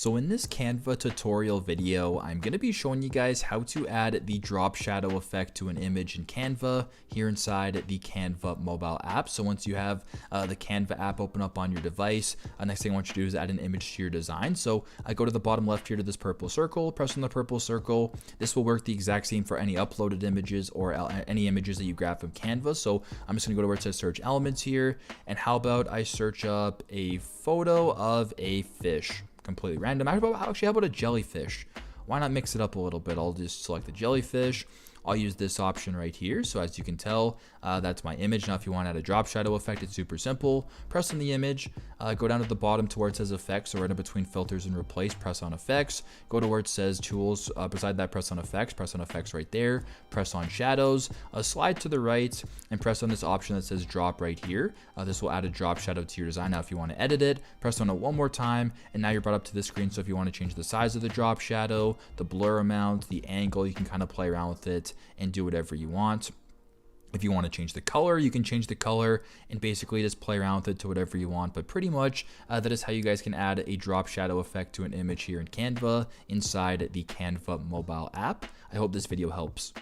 So in this Canva tutorial video, I'm going to be showing you guys how to add the drop shadow effect to an image in Canva here inside the Canva mobile app. So once you have the Canva app open up on your device, next thing I want you to do is add an image to your design. So I go to the bottom left here to this purple circle, press on the purple circle. This will work the exact same for any uploaded images or any images that you grab from Canva. So I'm just going to go to where it says search elements here. And how about I search up a photo of a fish? Completely random. How about a jellyfish? Why not mix it up a little bit? I'll just select the jellyfish. I'll use this option right here. So as you can tell, that's my image. Now, if you want to add a drop shadow effect, it's super simple. Press on the image, go down to the bottom to where it says effects, so right in between filters and replace, press on effects, go to where it says tools. Beside that, press on effects right there, press on shadows, slide to the right and press on this option that says drop right here. This will add a drop shadow to your design. Now, if you want to edit it, press on it one more time, and now you're brought up to this screen. So if you want to change the size of the drop shadow, the blur amount, the angle, you can kind of play around with it and do whatever you want. If you want to change the color, you can change the color and basically just play around with it to whatever you want. But pretty much that is how you guys can add a drop shadow effect to an image here in Canva inside the Canva mobile app. I hope this video helps.